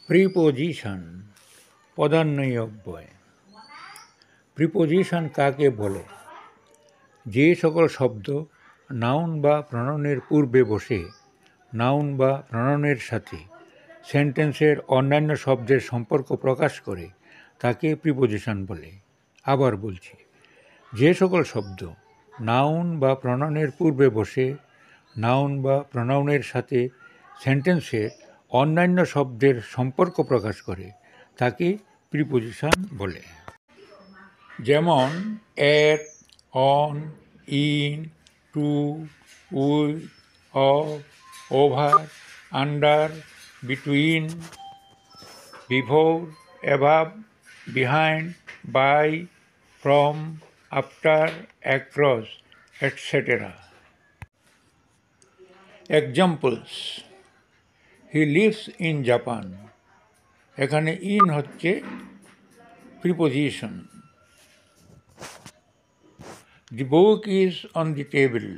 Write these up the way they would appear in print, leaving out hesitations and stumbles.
Preposition পদান্বয়ী অব্যয়। Preposition কাকে বলে? যে সকল শব্দ নাউন বা প্রনাউনের পূর্বে বসে নাউন বা প্রনাউনের সাথে সেন্টেন্সের অন্যান্য শব্দের সম্পর্ক প্রকাশ করে তাকে প্রিপোজিশন বলে। আবার বলছি, যে সকল শব্দ নাউন বা প্রনাউনের পূর্বে বসে নাউন বা প্রনাউনের সাথে সেন্টেন্সের অন্যান্য শব্দের সম্পর্ক প্রকাশ করে তাকে প্রিপোজিশন বলে। যেমন at, on, in, to, with, of, over, under, between, before, above, behind, by, from, after, across, etcetera. Examples: he lives in Japan. এখানে ইন হচ্ছে preposition. The book is on the table.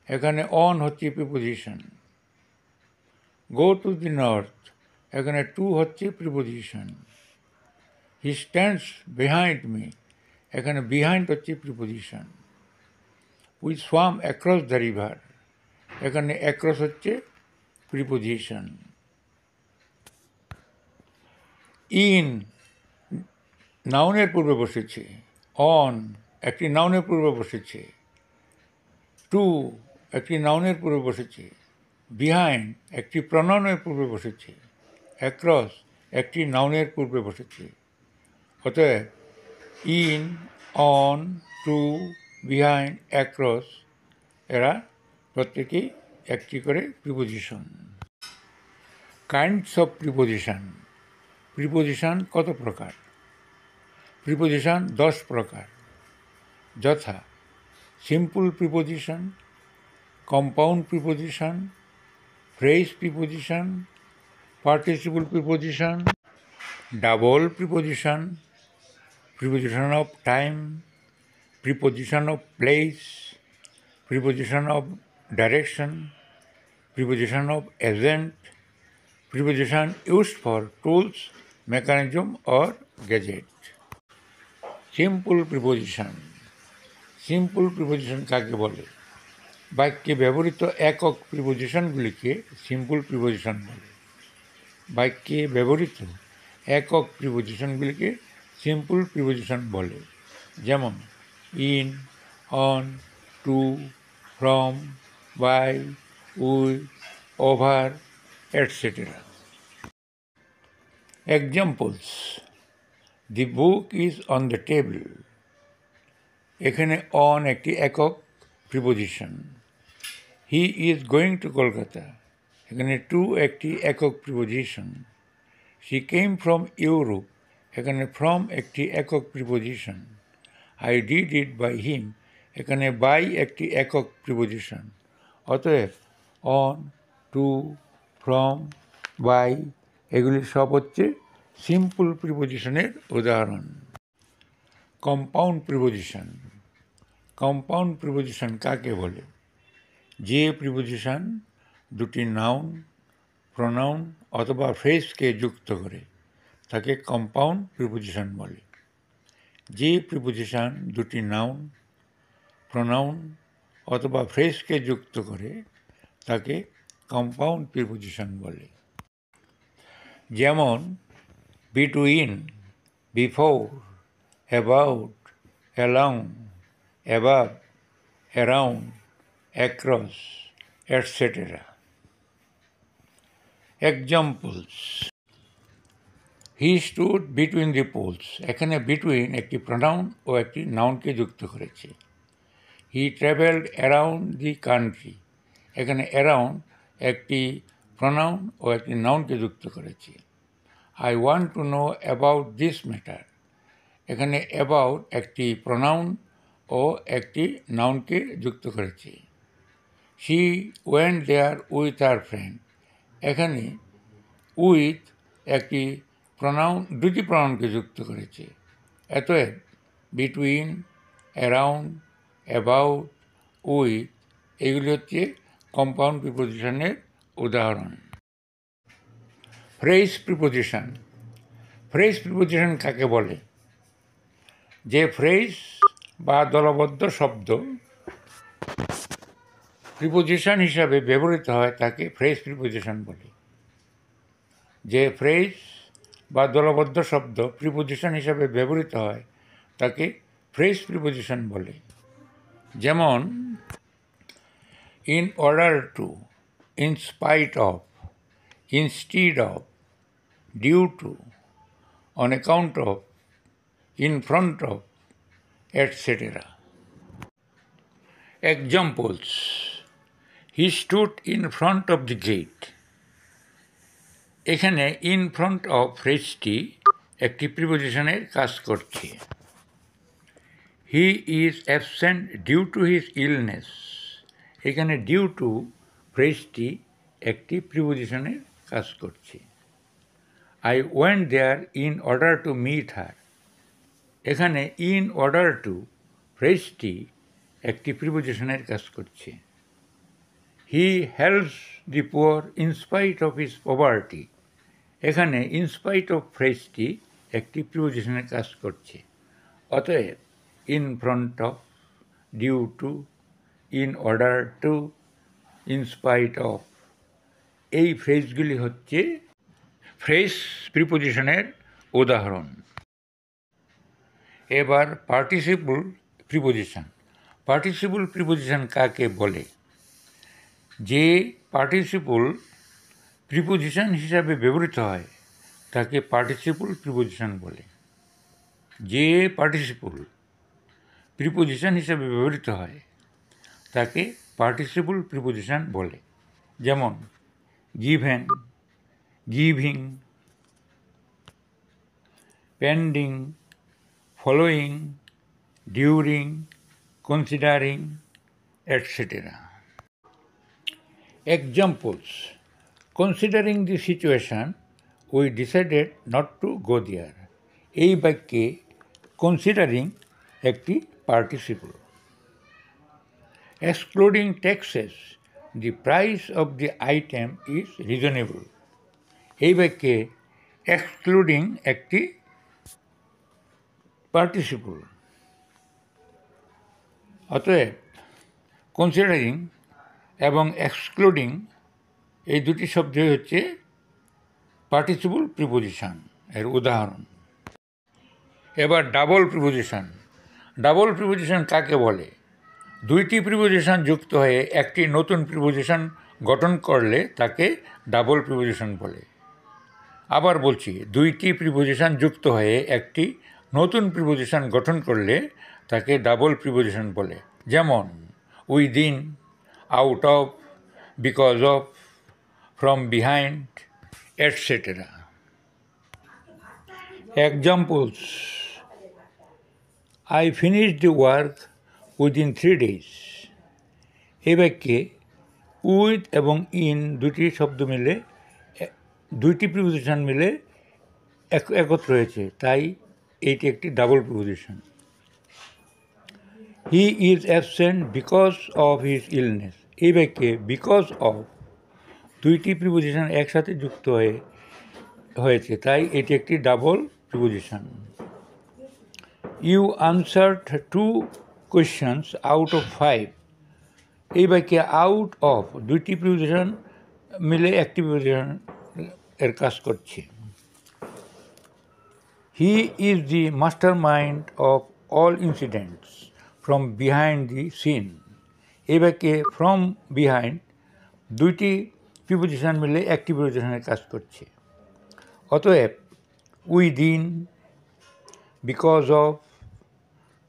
এখানে on হচ্ছে preposition. Go to the north. এখানে to হচ্ছে preposition. He stands behind me. এখানে behind হচ্ছে preposition. We swam across the river. এখানে across হচ্ছে প্রিপোজিশন। ইন নাউনের পূর্বে বসেছে। অন একটি নাউনের পূর্বে বসেছে। টু একটি নাউনের পূর্বে বসেছে। বিহাইন্ড একটি প্রনাউনের পূর্বে বসেছে। অ্যাক্রস একটি নাউনের পূর্বে বসেছে। অতএব in, on, to, behind, across এরা প্রত্যেকেই একটি করে preposition. Kinds of preposition. Preposition কত প্রকার? প্রিপোজিশন 10 প্রকার, যথা simple preposition, compound preposition, phrase preposition, participle preposition, double preposition, preposition of time, preposition of place, preposition of direction, preposition of agent, preposition used for tools, mechanism or gadget. Simple preposition. Simple preposition কাকে বলে? বাক্যে ব্যবহৃত একক প্রিপোজিশনগুলিকে simple preposition বলে। বাক্যে ব্যবহৃত একক প্রিপোজিশনগুলিকে simple preposition বলে। যেমন in, on, to, from, by, with, over, etcetera. Examples: the book is on the table. এখানে অন একটি একক preposition. He is going to Kolkata. এখানে টু একটি একক preposition. She came from Europe. এখানে ফ্রম একটি একক preposition. I did it by him. এখানে বাই একটি একক প্রিপোজিশন। অতএব অন, টু, ফ্রম, বাই এগুলি সব হচ্ছে সিম্পল প্রিপোজিশনের উদাহরণ। Compound preposition. কম্পাউন্ড প্রিপোজিশন কাকে বলে? যে প্রিপোজিশন দুটি নাউন, প্রোনাউন অথবা ফ্রেজকে যুক্ত করে তাকে কম্পাউন্ড প্রিপোজিশন বলে। যে প্রিপোজিশন দুটি নাউন, প্রোনাউন অথবা ফ্রেজকে যুক্ত করে তাকে কম্পাউন্ড প্রিপোজিশন বলে। যেমন between, before, about, along, above, around, across, etcetera. Examples: he stood between the poles. এখানে বিটুইন একটি প্রোনাউন ও একটি নাউনকে যুক্ত করেছে। He travelled around the country. এখানে অ্যারাউন্ড একটি প্রোনাউন ও একটি নাউনকে যুক্ত করেছে। I want to know about this matter. এখানে অ্যাবাউট একটি প্রোনাউন ও একটি নাউনকে যুক্ত করেছে। She went there with her friend. এখানে উইথ একটি প্রোনাউন, দুটি প্রোনাউনকে যুক্ত করেছে। অতএব বিটুইন, অ্যারাউন্ড, অ্যাবাউট, উইথ এগুলি হচ্ছে কম্পাউন্ড প্রিপোজিশনের উদাহরণ। Phrase preposition. ফ্রেজ প্রিপোজিশন কাকে বলে? যে ফ্রেজ বা দলবদ্ধ শব্দ প্রিপোজিশন হিসাবে ব্যবহৃত হয় তাকে ফ্রেজ প্রিপোজিশন বলে। যে ফ্রেজ বা দলবদ্ধ শব্দ প্রিপোজিশন হিসাবে ব্যবহৃত হয় তাকে ফ্রেজ প্রিপোজিশন বলে। যেমন in order to, in spite of, instead of, due to, on account of, in front of, etcetera. Examples: he stood in front of the gate. এখানে ইন ফ্রন্ট অফ ফ্রেজটি একটি প্রিপোজিশনের কাজ করছে। He is absent due to his illness. এখানে due to ফ্রেজটি একটি প্রিপোজিশনের কাজ করছে। I went there in order to meet her. এখানে ইন অর্ডার টু ফ্রেজটি একটি প্রিপোজিশনের কাজ করছে। হি helps the poor in spite of his poverty. এখানে ইনস্পাইট অফ ফ্রেজটি একটি প্রিপোজিশনের কাজ করছে। অতএব in front of, due to, in order to, in spite of এই ফ্রেজগুলি হচ্ছে ফ্রেজ প্রিপোজিশনের উদাহরণ। এবার পার্টিসিপল প্রিপোজিশন। পার্টিসিপল প্রিপোজিশন কাকে বলে? যে পার্টিসিপল প্রিপোজিশন হিসাবে ব্যবহৃত হয় তাকে পার্টিসিপল প্রিপোজিশন বলে। যে পার্টিসিপল প্রিপোজিশন হিসাবে ব্যবহৃত হয় তাকে পার্টিসিপল প্রিপোজিশন বলে। যেমন given, giving, pending, following, during, considering, etcetera. Examples: considering the situation, we decided not to go there. এই বাক্যে considering একটি participle. Excluding taxes, the price of the item is reasonable. এই বাক্যে excluding একটি participle. অতএব considering এবং excluding এই দুটি শব্দই হচ্ছে পার্টিসিপল প্রিপোজিশন এর উদাহরণ। এবার ডাবল প্রিপোজিশন। ডাবল প্রিপোজিশন কাকে বলে? দুইটি প্রিপোজিশন যুক্ত হয়ে একটি নতুন প্রিপোজিশন গঠন করলে তাকে ডাবল প্রিপোজিশন বলে। আবার বলছি, দুইটি প্রিপোজিশন যুক্ত হয়ে একটি নতুন প্রিপোজিশন গঠন করলে তাকে ডাবল প্রিপোজিশন বলে। যেমন within, out of, because of, from behind, etc. Examples: I finished the work within 3 days. এই বাক্যে উইথ এবং ইন দুটি শব্দ মিলে, দুইটি প্রিপোজিশন মিলে একত্র হয়েছে, তাই এইটি একটি double preposition. He is absent because of his illness. এই বাক্যে বিকজ অফ দুইটি প্রিপোজিশন একসাথে যুক্ত হয়েছে, তাই এটি একটি double preposition. You answered 2 questions out of 5. এই বাক্যে আউট অফ দুইটি প্রিপোজিশন মিলে একটি প্রিপোজিশন এর কাজ করছে। He is the master mind of all incidents from behind the scene. এই বাক্যে ফ্রম বিহাইন্ড দুইটি প্রিপোজিশন মিলে একটি প্রিপোজিশনের কাজ করছে। অতএব within, because of,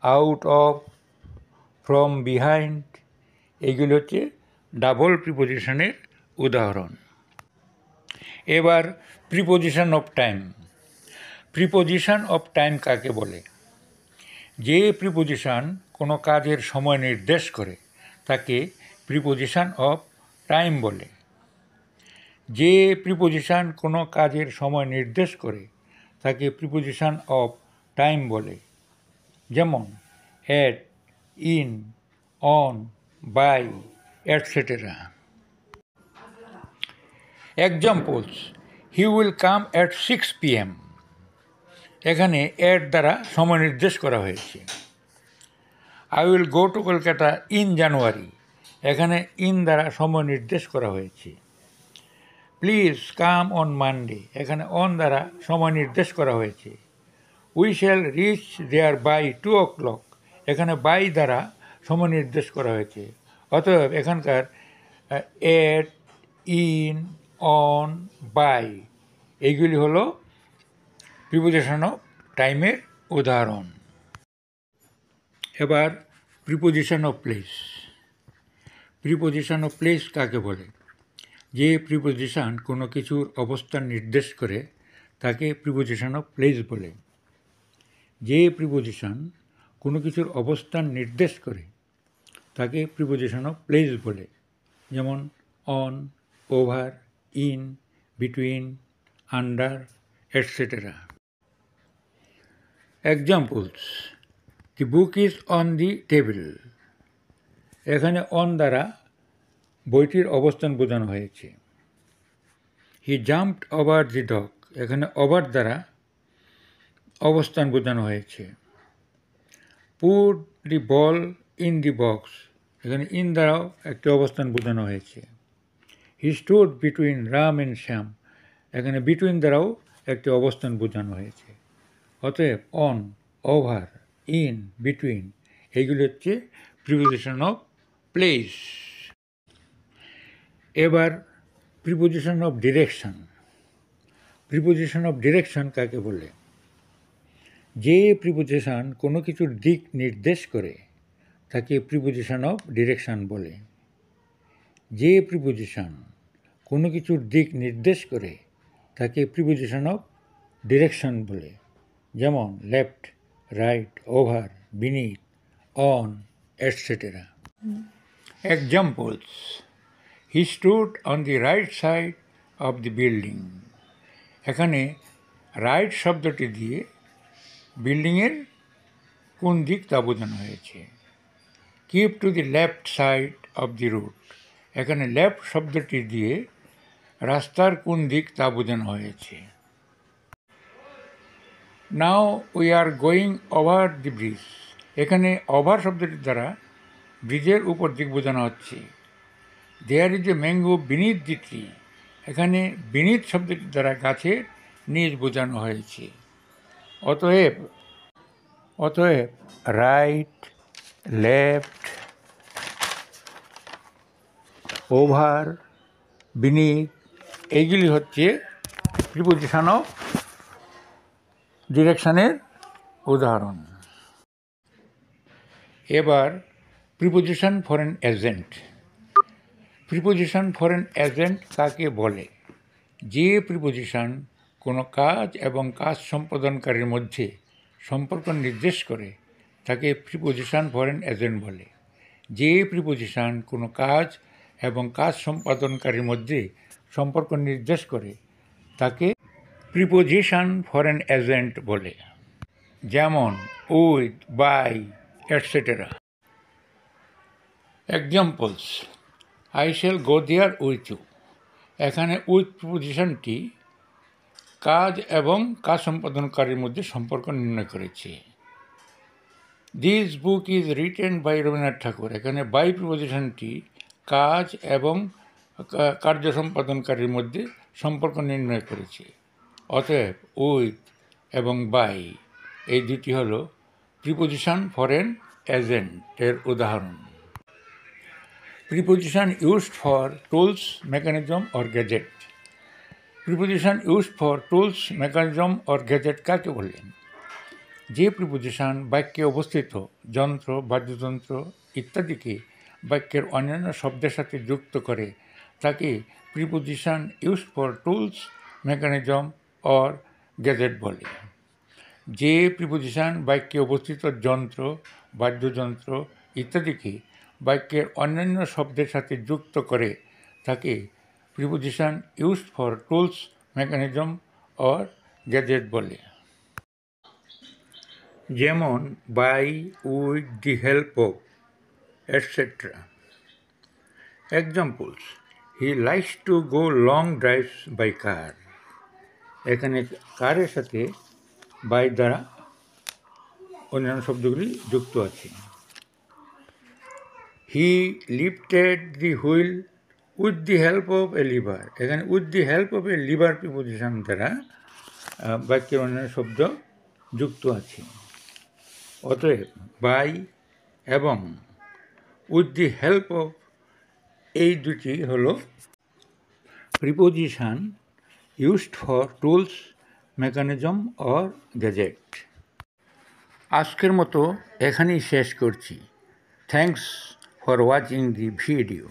out of, from behind এইগুলো হচ্ছে ডাবল প্রিপোজিশনের উদাহরণ। এবার preposition of time. Preposition of time কাকে বলে? যে প্রিপোজিশন কোনো কাজের সময় নির্দেশ করে তাকে প্রিপোজিশন অফ টাইম বলে। যে প্রিপোজিশন কোনো কাজের সময় নির্দেশ করে তাকে প্রিপোজিশন অফ টাইম বলে। যেমন at, in, on, by, etcetera. Examples: he will come at 6 PM। এখানে এর দ্বারা সময় নির্দেশ করা হয়েছে। I will go to Kolkata in January. এখানে ইন দ্বারা সময় নির্দেশ করা হয়েছে। Please come on Monday. এখানে অন দ্বারা সময় নির্দেশ করা হয়েছে। We shall reach there by 2 o'clock। এখানে বাই দ্বারা সময় নির্দেশ করা হয়েছে। অতএব এখানকার এট, ইন, অন, বাই এইগুলি হলো প্রিপোজিশন অফ টাইমের উদাহরণ। এবার preposition of place. Preposition of place কাকে বলে? যে প্রিপোজিশন কোনো কিছুর অবস্থান নির্দেশ করে তাকে প্রিপোজিশন অফ প্লেস বলে। যে প্রিপোজিশন কোনো কিছুর অবস্থান নির্দেশ করে তাকে প্রিপোজিশন অফ প্লেস বলে। যেমন on, over, in, between, under, etcetera. Examples: the book is on the table. এখানে অন দ্বারা বইটির অবস্থান বোঝানো হয়েছে। He jumped over the dog. এখানে ওভার দ্বারা অবস্থান বোঝানো হয়েছে। Put the ball in the box. এখানে ইন দ্বারাও একটি অবস্থান বোঝানো হয়েছে। He stood between Ram and Shyam. এখানে বিটুইন দ্বারাও একটি অবস্থান বোঝানো হয়েছে। অতএব অন, ওভার, ইন, বিটুইন এইগুলি হচ্ছে প্রিপোজিশন অফ প্লেস। এবার preposition of direction. Preposition of direction কাকে বলে? যে প্রিপোজিশন কোনো কিছুর দিক নির্দেশ করে তাকে প্রিপোজিশন অফ ডিরেকশন বলে। যে প্রিপোজিশন কোনো কিছুর দিক নির্দেশ করে তাকে প্রিপোজিশন অফ ডিরেকশন বলে। যেমন left, right, over, beneath, on, etcetera. Examples: he stood on the right side of the building. এখানে রাইট শব্দটি দিয়ে বিল্ডিংয়ের কোন দিক তা বোঝানো হয়েছে। Keep to the left side of the road. এখানে লেফট শব্দটি দিয়ে রাস্তার কোন দিক তা বোঝানো হয়েছে। Now we are going over the bridge. এখানে ওভার শব্দটির দ্বারা ব্রিজের উপর দিক বোঝানো হচ্ছে। There is a mango beneath the tree. এখানে বিনিথ শব্দটির দ্বারা গাছের নিচ বোঝানো হয়েছে। অতএব রাইট, লেফট, ওভার, বিনিথ এইগুলি হচ্ছে প্রিপোজিশন অফ ডিরেকশনের উদাহরণ। এবার preposition for an agent. Preposition for an agent কাকে বলে? যে প্রিপোজিশন কোনো কাজ এবং কাজ সম্পাদনকারীর মধ্যে সম্পর্ক নির্দেশ করে তাকে প্রিপোজিশন ফর অ্যান এজেন্ট বলে। যে প্রিপোজিশন কোনো কাজ এবং কাজ সম্পাদনকারীর মধ্যে সম্পর্ক নির্দেশ করে তাকে প্রিপোজিশন ফর অ্যান এজেন্ট বলে। যেমন with, by, etcetera. Examples: I shall go there with you. এখানে উইথ প্রিপোজিশনটি কাজ এবং কাজ সম্পাদনকারীর মধ্যে সম্পর্ক নির্ণয় করেছে। This book is written by Rabindranath Thakur. এখানে বাই প্রিপোজিশনটি কাজ এবং কার্য সম্পাদনকারীর মধ্যে সম্পর্ক নির্ণয় করেছে। অতএব উইথ এবং বাই এই দুটি হল প্রিপোজিশন ফর অ্যান এজেন্টের উদাহরণ। Preposition used for tools, mechanism or gadget. Preposition used for tools, mechanism or gadget কাকে বললেন? যে প্রিপোজিশন বাক্যে অবস্থিত যন্ত্র, বাদ্যযন্ত্র ইত্যাদিকে বাক্যের অন্যান্য শব্দের সাথে যুক্ত করে তাকে preposition used for tools, mechanism or gadget বলে। যে প্রিপোজিশন বাক্যে অবস্থিত যন্ত্র, বাদ্যযন্ত্র ইত্যাদিকে বাক্যের অন্যান্য শব্দের সাথে যুক্ত করে তাকে preposition used for tools, mechanism or gadget বলে। যেমন by, with the help of, etcetera. Examples: he likes to go long drives by car. এখানে কারের সাথে বাই দ্বারা অন্যান্য শব্দগুলি যুক্ত আছে। He lifted the wheel with the help of a lever, এখানে with the help of a lever preposition দ্বারা বাক্যের অন্যান্য শব্দ যুক্ত আছে। অতএব বাই এবং উইথ দি হেল্প অফ এই দুটি হল preposition used for tools, mechanism or gadget. আজকের মতো এখানেই শেষ করছি। Thanks for watching the video.